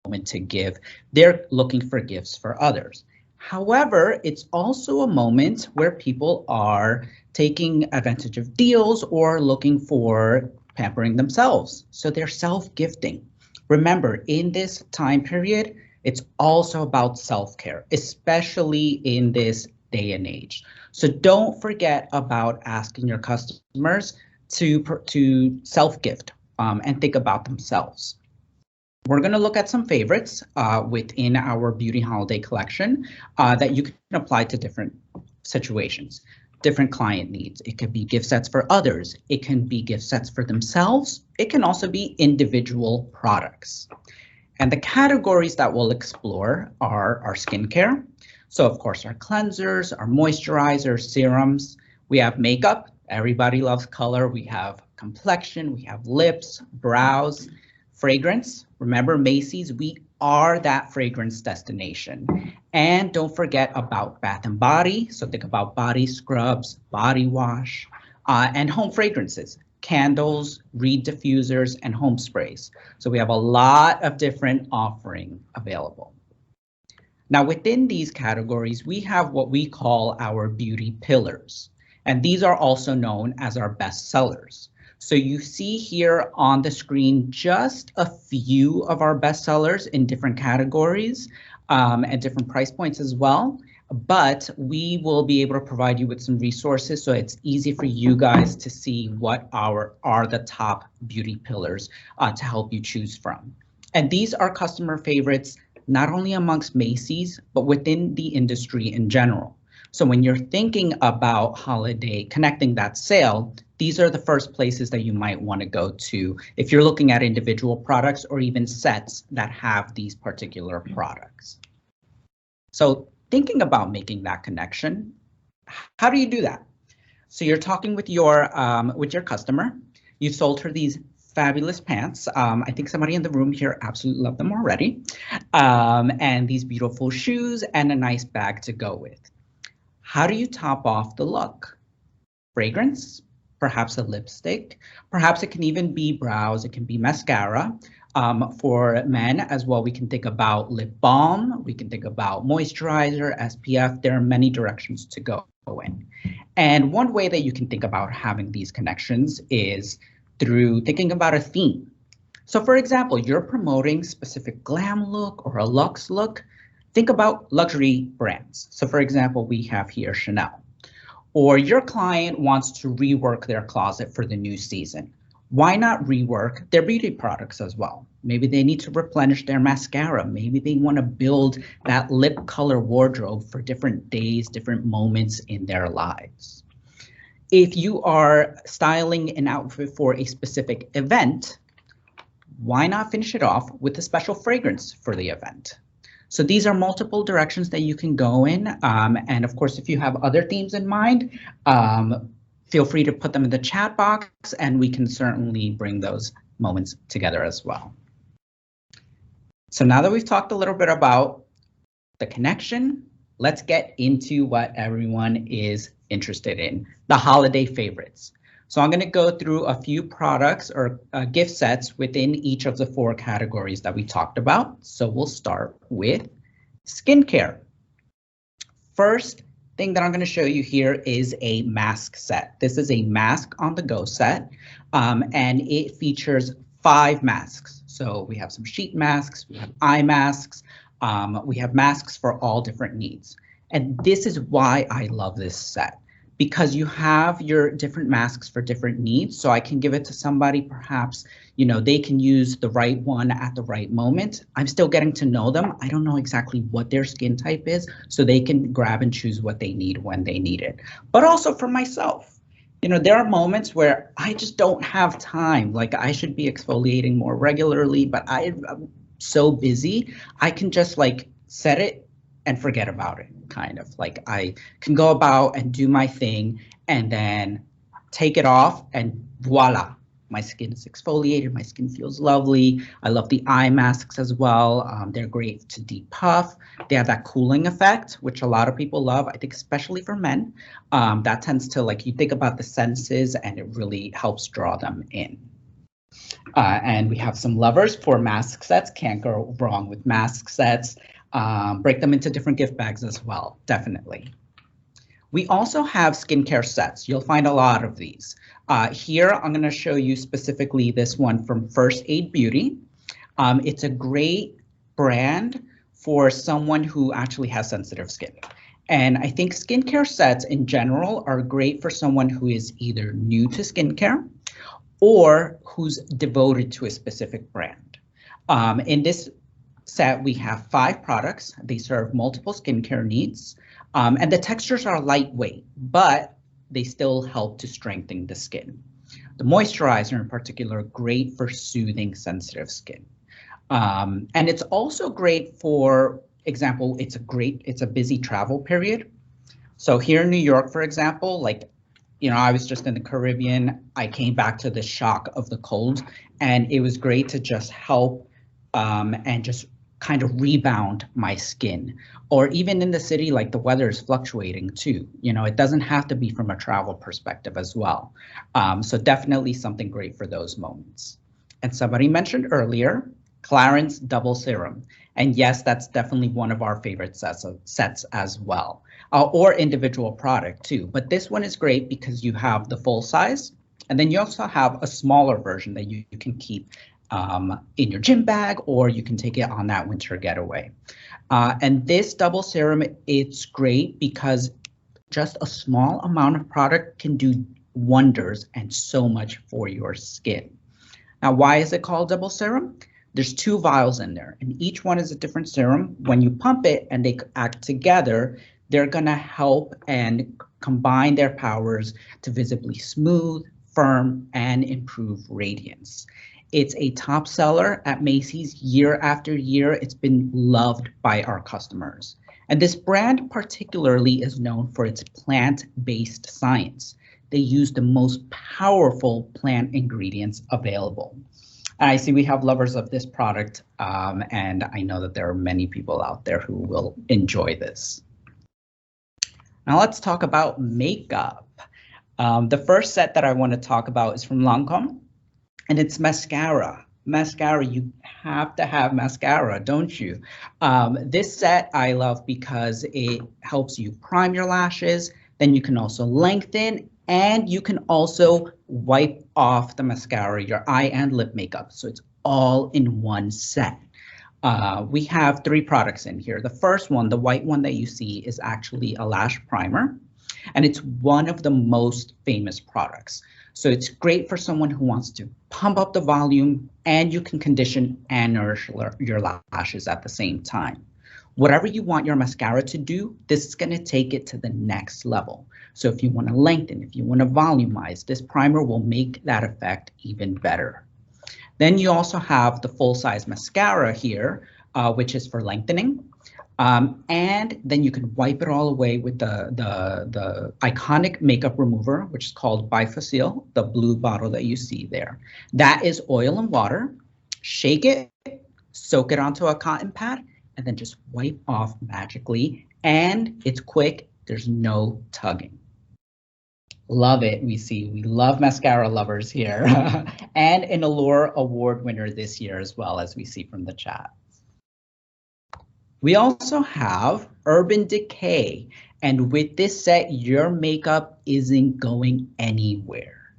moment to give. They're looking for gifts for others. However, it's also a moment where people are taking advantage of deals or looking for pampering themselves. So they're self-gifting. Remember, in this time period, it's also about self-care, especially in this day and age. So don't forget about asking your customers to self-gift and think about themselves. We're going to look at some favorites within our beauty holiday collection that you can apply to different situations, different client needs. It could be gift sets for others. It can be gift sets for themselves. It can also be individual products. And the categories that we'll explore are our skincare. So of course, our cleansers, our moisturizers, serums. We have makeup. Everybody loves color. We have complexion. We have lips, brows, fragrance. Remember, Macy's, we are that fragrance destination. And don't forget about Bath and Body. So think about body scrubs, body wash, and home fragrances, candles, reed diffusers, and home sprays. So we have a lot of different offering available. Now, within these categories, we have what we call our beauty pillars, and these are also known as our best sellers. So you see here on the screen just a few of our best sellers in different categories at different price points as well. But we will be able to provide you with some resources so it's easy for you guys to see what are the top beauty pillars to help you choose from. And these are customer favorites, not only amongst Macy's, but within the industry in general. So when you're thinking about holiday, connecting that sale, these are the first places that you might want to go to if you're looking at individual products or even sets that have these particular products. So thinking about making that connection, how do you do that? So you're talking with your customer. You've sold her these fabulous pants. I think somebody in the room here absolutely love them already. And these beautiful shoes and a nice bag to go with. How do you top off the look? Fragrance, perhaps a lipstick, perhaps it can even be brows, it can be mascara. For men as well, we can think about lip balm, we can think about moisturizer, SPF. There are many directions to go in. And one way that you can think about having these connections is through thinking about a theme. So for example, you're promoting specific glam look or a luxe look. Think about luxury brands. So for example, we have here Chanel. Or your client wants to rework their closet for the new season. Why not rework their beauty products as well? Maybe they need to replenish their mascara. Maybe they want to build that lip color wardrobe for different days, different moments in their lives. If you are styling an outfit for a specific event, why not finish it off with a special fragrance for the event? So these are multiple directions that you can go in. And of course, if you have other themes in mind, feel free to put them in the chat box and we can certainly bring those moments together as well. So now that we've talked a little bit about the connection, let's get into what everyone is interested in, the holiday favorites. So I'm going to go through a few products or gift sets within each of the 4 categories that we talked about. So we'll start with skincare. First thing that I'm going to show you here is a mask set. This is a mask on the go set, and it features 5 masks. So we have some sheet masks, we have eye masks, we have masks for all different needs. And this is why I love this set, because you have your different masks for different needs. So I can give it to somebody, perhaps, you know, they can use the right one at the right moment. I'm still getting to know them. I don't know exactly what their skin type is, so they can grab and choose what they need when they need it. But also for myself, you know, there are moments where I just don't have time. Like I should be exfoliating more regularly, but I'm so busy. I can just like set it and forget about it, kind of. Like I can go about and do my thing and then take it off and voila, my skin is exfoliated, my skin feels lovely. I love the eye masks as well. They're great to depuff. They have that cooling effect, which a lot of people love, I think especially for men. That tends to, like, you think about the senses and it really helps draw them in. And we have some lovers for mask sets. Can't go wrong with mask sets. Break them into different gift bags as well, definitely. We also have skincare sets. You'll find a lot of these. Here, I'm going to show you specifically this one from First Aid Beauty. It's a great brand for someone who actually has sensitive skin. And I think skincare sets in general are great for someone who is either new to skincare or who's devoted to a specific brand. In this set, we have 5 products. They serve multiple skincare needs, and the textures are lightweight, but they still help to strengthen the skin. The moisturizer in particular, great for soothing sensitive skin. And it's also great for example, it's a busy travel period. So here in New York, for example, like, I was just in the Caribbean. I came back to the shock of the cold, and it was great to just help and just kind of rebound my skin. Or even in the city, like the weather is fluctuating too. It doesn't have to be from a travel perspective as well. So definitely something great for those moments. And somebody mentioned earlier, Clarins Double Serum. And yes, that's definitely one of our favorite sets as well. Or individual product too. But this one is great because you have the full size, and then you also have a smaller version that you can keep in your gym bag, or you can take it on that winter getaway. And this double serum, it's great because just a small amount of product can do wonders and so much for your skin. Now, why is it called double serum? There's 2 vials in there, and each one is a different serum. When you pump it and they act together, they're gonna help and combine their powers to visibly smooth, firm, and improve radiance. It's a top seller at Macy's year after year. It's been loved by our customers. And this brand particularly is known for its plant-based science. They use the most powerful plant ingredients available. And I see we have lovers of this product, and I know that there are many people out there who will enjoy this. Now let's talk about makeup. The first set that I want to talk about is from Lancome, and it's mascara. Mascara, you have to have mascara, don't you? This set I love because it helps you prime your lashes, then you can also lengthen, and you can also wipe off the mascara, your eye and lip makeup. So it's all in one set. We have 3 products in here. The first one, the white one that you see, is actually a lash primer, and it's one of the most famous products. So it's great for someone who wants to pump up the volume, and you can condition and nourish your lashes at the same time. Whatever you want your mascara to do, this is going to take it to the next level. So if you want to lengthen, if you want to volumize, this primer will make that effect even better. Then you also have the full-size mascara here, which is for lengthening. And then you can wipe it all away with the iconic makeup remover, which is called Bifacil, the blue bottle that you see there. That is oil and water. Shake it, soak it onto a cotton pad, and then just wipe off magically. And it's quick, there's no tugging. Love it. We love mascara lovers here. And an Allure Award winner this year as well, as we see from the chat. We also have Urban Decay, and with this set, your makeup isn't going anywhere.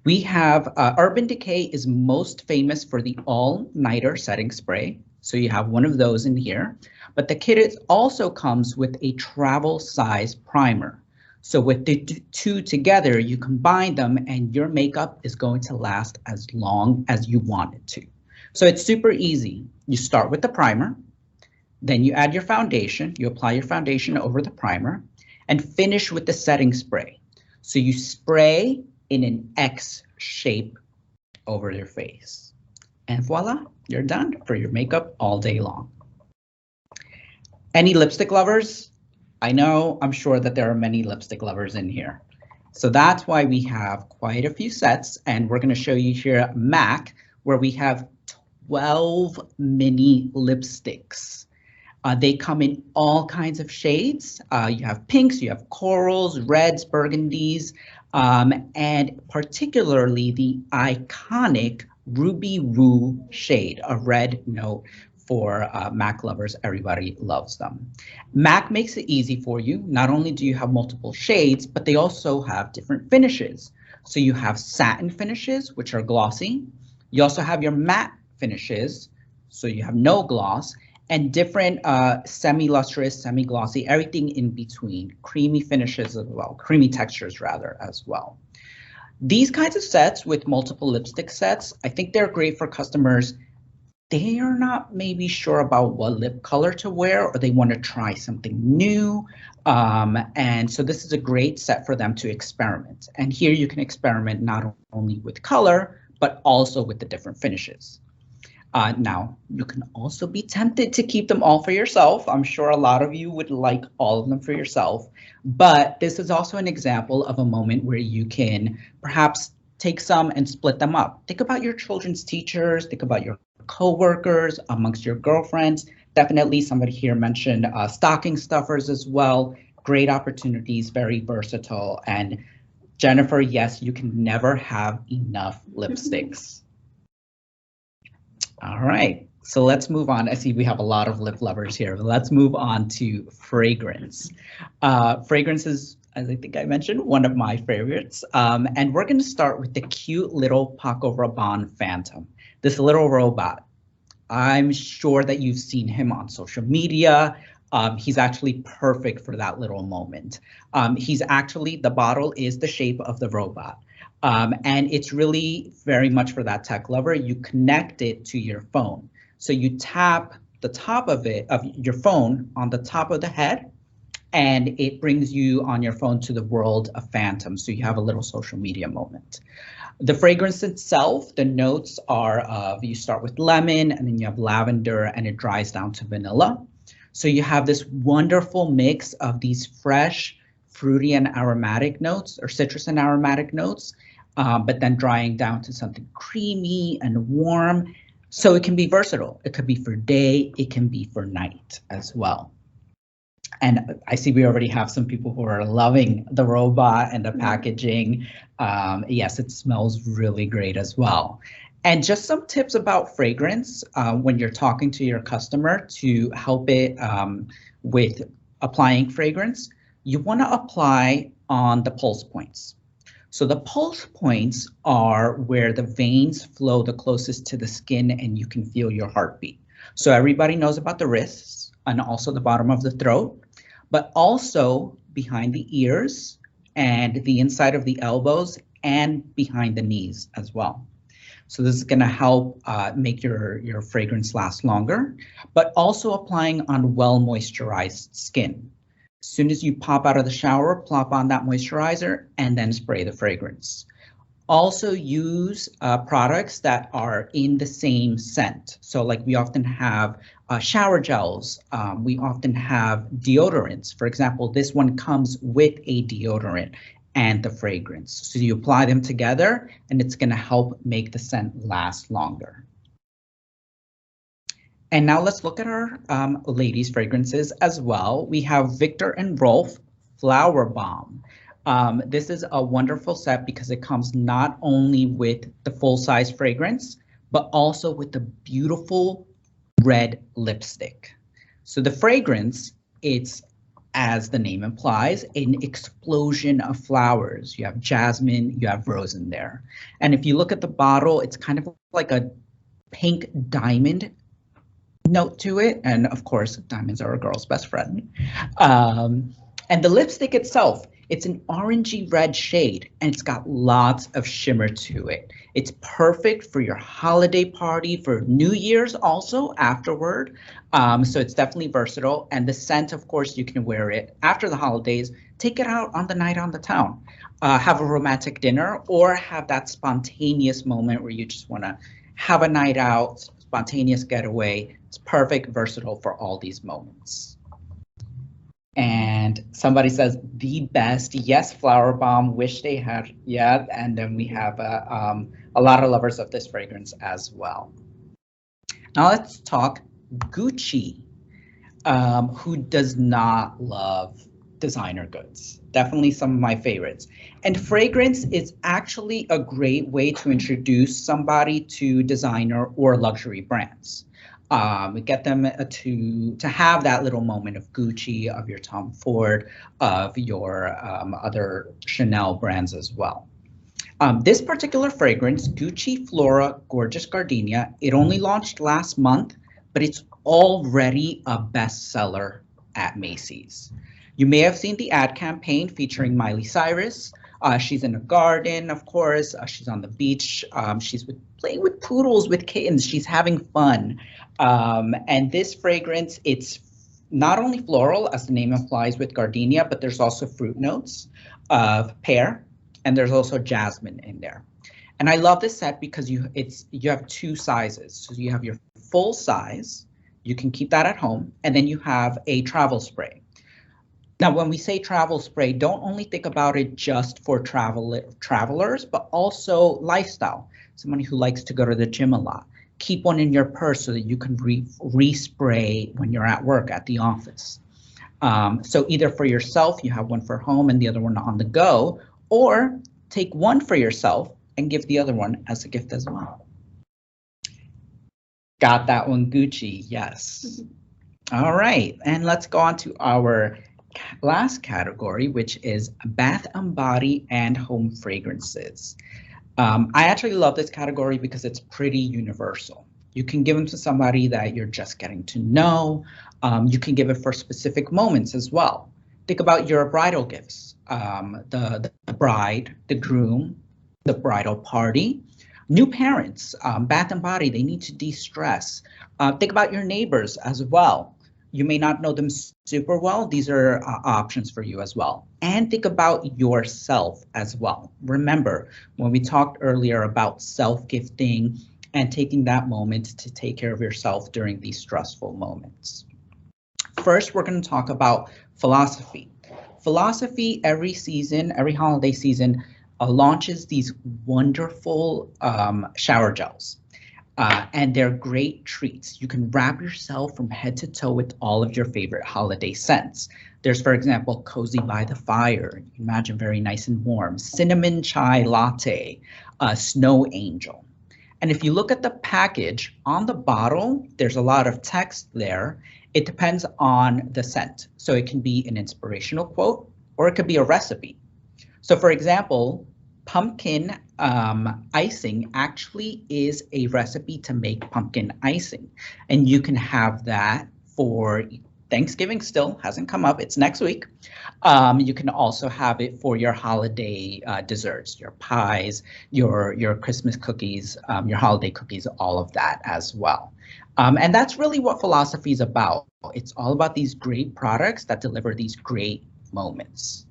We have Urban Decay is most famous for the all-nighter setting spray. So you have one of those in here, but the kit also comes with a travel size primer. So with the 2 together, you combine them and your makeup is going to last as long as you want it to. So it's super easy. You start with the primer, then you add your foundation, you apply your foundation over the primer, and finish with the setting spray. So you spray in an X shape over your face. And voila, you're done for your makeup all day long. Any lipstick lovers? I'm sure that there are many lipstick lovers in here. So that's why we have quite a few sets, and we're going to show you here MAC, where we have 12 mini lipsticks. They come in all kinds of shades. You have pinks, you have corals, reds, burgundies, and particularly the iconic Ruby Woo shade, a red note for MAC lovers. Everybody loves them. MAC makes it easy for you. Not only do you have multiple shades, but they also have different finishes. So you have satin finishes, which are glossy. You also have your matte finishes, so you have no gloss, and different semi-lustrous, semi-glossy, everything in between, creamy finishes as well, creamy textures rather as well. These kinds of sets with multiple lipstick sets, I think they're great for customers. They are not maybe sure about what lip color to wear, or they want to try something new. And so this is a great set for them to experiment. And here you can experiment not only with color, but also with the different finishes. Now, you can also be tempted to keep them all for yourself. I'm sure a lot of you would like all of them for yourself, but this is also an example of a moment where you can perhaps take some and split them up. Think about your children's teachers, think about your co-workers, amongst your girlfriends. Definitely somebody here mentioned stocking stuffers as well. Great opportunities, very versatile. And Jennifer, yes, you can never have enough lipsticks. All right, so let's move on. I see we have a lot of lip lovers here. Let's move on to fragrance. Fragrance is, as I think I mentioned, one of my favorites. And we're going to start with the cute little Paco Rabanne Phantom, this little robot. I'm sure that you've seen him on social media. He's actually perfect for that little moment. He's actually, the bottle is the shape of the robot. And it's really very much for that tech lover. You connect it to your phone. So you tap the top of it, of your phone, on the top of the head, and it brings you on your phone to the world of Phantom. So you have a little social media moment. The fragrance itself, the notes are of, you start with lemon, and then you have lavender, and it dries down to vanilla. So you have this wonderful mix of these fresh, fruity and aromatic notes, or citrus and aromatic notes, but then drying down to something creamy and warm. So it can be versatile. It could be for day, it can be for night as well. And I see we already have some people who are loving the robot and the packaging. Yes, it smells really great as well. And just some tips about fragrance when you're talking to your customer to help it with applying fragrance. You want to apply on the pulse points. So the pulse points are where the veins flow the closest to the skin and you can feel your heartbeat. So everybody knows about the wrists and also the bottom of the throat, but also behind the ears and the inside of the elbows and behind the knees as well. So this is going to help make your fragrance last longer, but also applying on well moisturized skin. As soon as you pop out of the shower, plop on that moisturizer and then spray the fragrance. Also use products that are in the same scent. So like we often have shower gels, we often have deodorants. For example, this one comes with a deodorant and the fragrance. So you apply them together and it's going to help make the scent last longer. And now let's look at our ladies' fragrances as well. We have Viktor and Rolf Flower Bomb. This is a wonderful set because it comes not only with the full-size fragrance, but also with the beautiful red lipstick. So the fragrance, it's, as the name implies, an explosion of flowers. You have jasmine, you have rose in there. And if you look at the bottle, it's kind of like a pink diamond note to it. And of course, diamonds are a girl's best friend. And the lipstick itself, it's an orangey red shade and it's got lots of shimmer to it. It's perfect for your holiday party, for New Year's also afterward. So it's definitely versatile. And the scent, of course, you can wear it after the holidays, take it out on the night on the town, have a romantic dinner, or have that spontaneous moment where you just want to have a night out, spontaneous getaway. It's perfect, versatile for all these moments. And somebody says the best. Yes, Flower Bomb. Wish they had. Yeah, and then we have a lot of lovers of this fragrance as well. Now let's talk Gucci. Who does not love designer goods. Definitely some of my favorites. And fragrance is actually a great way to introduce somebody to designer or luxury brands. Get them to have that little moment of Gucci, of your Tom Ford, of your other Chanel brands as well. This particular fragrance, Gucci Flora Gorgeous Gardenia, it only launched last month, but it's already a bestseller at Macy's. You may have seen the ad campaign featuring Miley Cyrus. She's in a garden, of course. She's on the beach. Playing with poodles, with kittens. She's having fun. And this fragrance, it's not only floral, as the name implies with gardenia, but there's also fruit notes of pear, and there's also jasmine in there. And I love this set because you have two sizes. So you have your full size, you can keep that at home, and then you have a travel spray. Now, when we say travel spray, don't only think about it just for travelers, but also lifestyle. Somebody who likes to go to the gym a lot. Keep one in your purse so that you can respray when you're at work, at the office. So either for yourself, you have one for home and the other one on the go, or take one for yourself and give the other one as a gift as well. Got that one, Gucci, yes. All right, and let's go on to our last category, which is Bath and Body and home fragrances. I actually love this category because it's pretty universal. You can give them to somebody that you're just getting to know. You can give it for specific moments as well. Think about your bridal gifts, the bride, the groom, the bridal party, new parents, Bath and Body, they need to de-stress. Think about your neighbors as well. You may not know them super well. These are options for you as well. And think about yourself as well. Remember, when we talked earlier about self-gifting and taking that moment to take care of yourself during these stressful moments. First, we're going to talk about philosophy. Philosophy, every season, every holiday season, launches these wonderful shower gels. And they're great treats. You can wrap yourself from head to toe with all of your favorite holiday scents. There's, for example, Cozy by the Fire. You can imagine very nice and warm. Cinnamon Chai Latte, Snow Angel. And if you look at the package, on the bottle, there's a lot of text there. It depends on the scent. So it can be an inspirational quote, or it could be a recipe. So for example, pumpkin icing actually is a recipe to make pumpkin icing. And you can have that for Thanksgiving, still hasn't come up, it's next week. You can also have it for your holiday desserts, your pies, your Christmas cookies, your holiday cookies, all of that as well. And that's really what philosophy is about. It's all about these great products that deliver these great moments.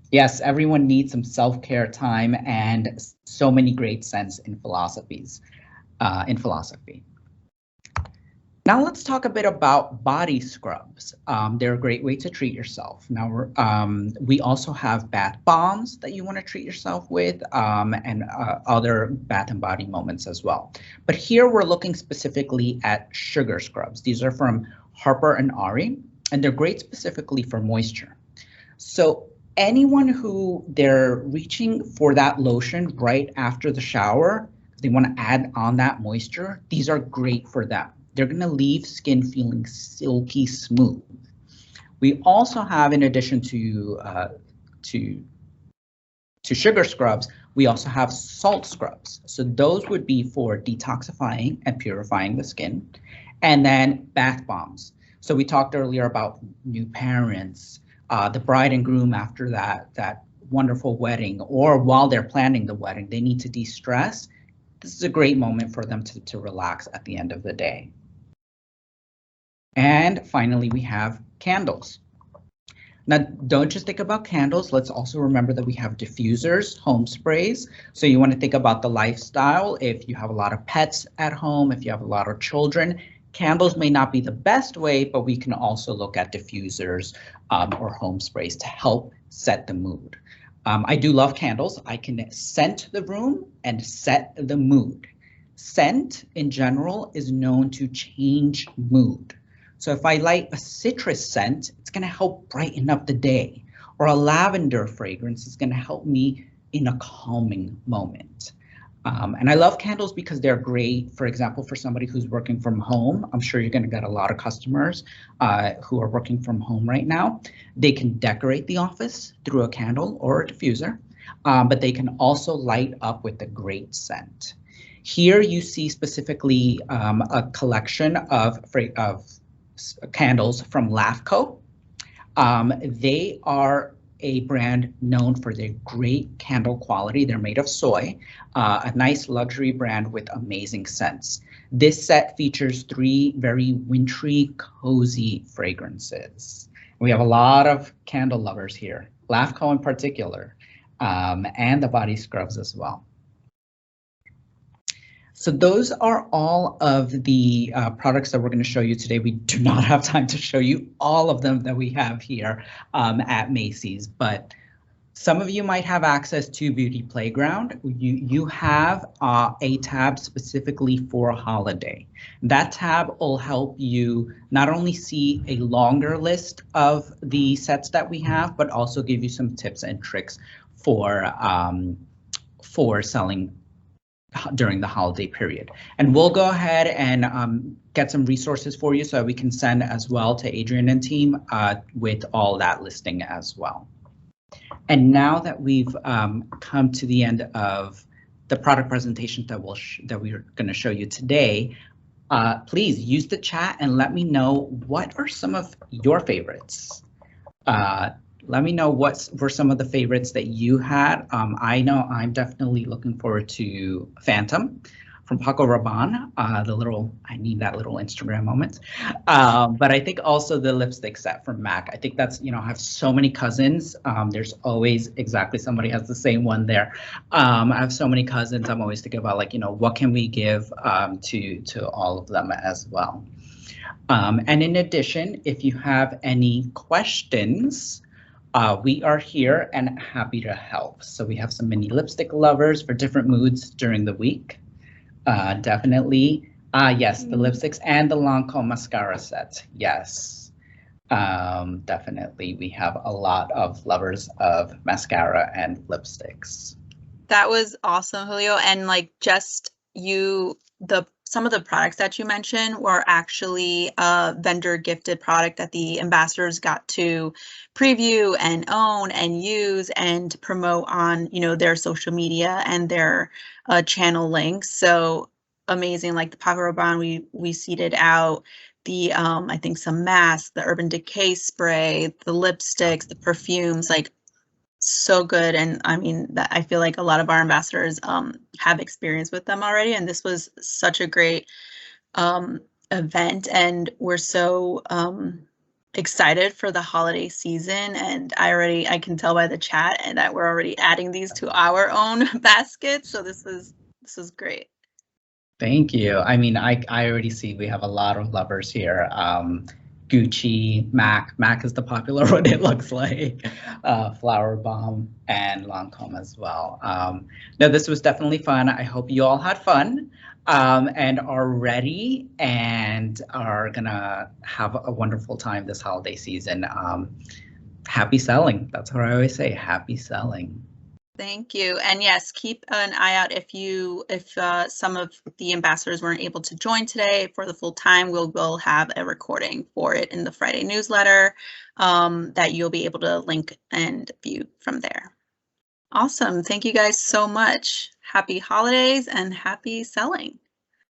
Yes, everyone needs some self-care time and so many great scents in philosophy. Now let's talk a bit about body scrubs. They're a great way to treat yourself. Now we also have bath bombs that you want to treat yourself with, and other bath and body moments as well. But here we're looking specifically at sugar scrubs. These are from Harper and Ari, and they're great specifically for moisture. So anyone who they're reaching for that lotion right after the shower, they want to add on that moisture, these are great for them. They're going to leave skin feeling silky smooth. We also have, in addition to sugar scrubs, we also have salt scrubs. So those would be for detoxifying and purifying the skin. And then bath bombs. So we talked earlier about new parents, the bride and groom after that wonderful wedding, or while they're planning the wedding, they need to de-stress. This is a great moment for them to relax at the end of the day. And finally, we have candles. Now, don't just think about candles. Let's also remember that we have diffusers, home sprays. So you want to think about the lifestyle. If you have a lot of pets at home, if you have a lot of children, candles may not be the best way, but we can also look at diffusers or home sprays to help set the mood. I do love candles. I can scent the room and set the mood. Scent in general is known to change mood. So if I light a citrus scent, it's going to help brighten up the day. Or a lavender fragrance is going to help me in a calming moment. And I love candles because they're great, for example, for somebody who's working from home. I'm sure you're going to get a lot of customers who are working from home right now. They can decorate the office through a candle or a diffuser, but they can also light up with a great scent. Here you see specifically a collection of candles from LAFCO. They are a brand known for their great candle quality. They're made of soy, a nice luxury brand with amazing scents. This set features 3 very wintry, cozy fragrances. We have a lot of candle lovers here, LAFCO in particular, and the body scrubs as well. So those are all of the products that we're going to show you today. We do not have time to show you all of them that we have here at Macy's, but some of you might have access to Beauty Playground. You have a tab specifically for holiday. That tab will help you not only see a longer list of the sets that we have, but also give you some tips and tricks for selling during the holiday period. And we'll go ahead and get some resources for you so we can send as well to Adrian and team with all that listing as well. And now that we've come to the end of the product presentation that we're going to show you today, please use the chat and let me know what are some of your favorites. Let me know what were some of the favorites that you had. I know I'm definitely looking forward to Phantom from Paco Rabanne. I need that little Instagram moment. But I think also the lipstick set from MAC. I think that's, I have so many cousins. There's always exactly somebody has the same one there. I have so many cousins. I'm always thinking about what can we give to all of them as well. And in addition, if you have any questions, we are here and happy to help. So we have some mini lipstick lovers for different moods during the week. Definitely. Yes, the lipsticks and the Lancome mascara set. Yes, definitely. We have a lot of lovers of mascara and lipsticks. That was awesome, Julio. And some of the products that you mentioned were actually a vendor gifted product that the ambassadors got to preview and own and use and promote on, their social media and their channel links. So amazing, like the Paco Rabanne, we seeded out the I think some masks, the Urban Decay spray, the lipsticks, the perfumes, so good. And I mean, that I feel like a lot of our ambassadors have experience with them already, and this was such a great event, and we're so excited for the holiday season. And I can tell by the chat and that we're already adding these to our own baskets, so this was great. Thank you. I mean, I already see we have a lot of lovers here. Gucci, MAC is the popular one, it looks like, Flower Bomb, and Lancome as well. No, this was definitely fun. I hope you all had fun and are ready and are gonna have a wonderful time this holiday season. Happy selling. That's what I always say, happy selling. Thank you. And yes, keep an eye out if some of the ambassadors weren't able to join today for the full time. We'll have a recording for it in the Friday newsletter that you'll be able to link and view from there. Awesome. Thank you guys so much. Happy holidays and happy selling.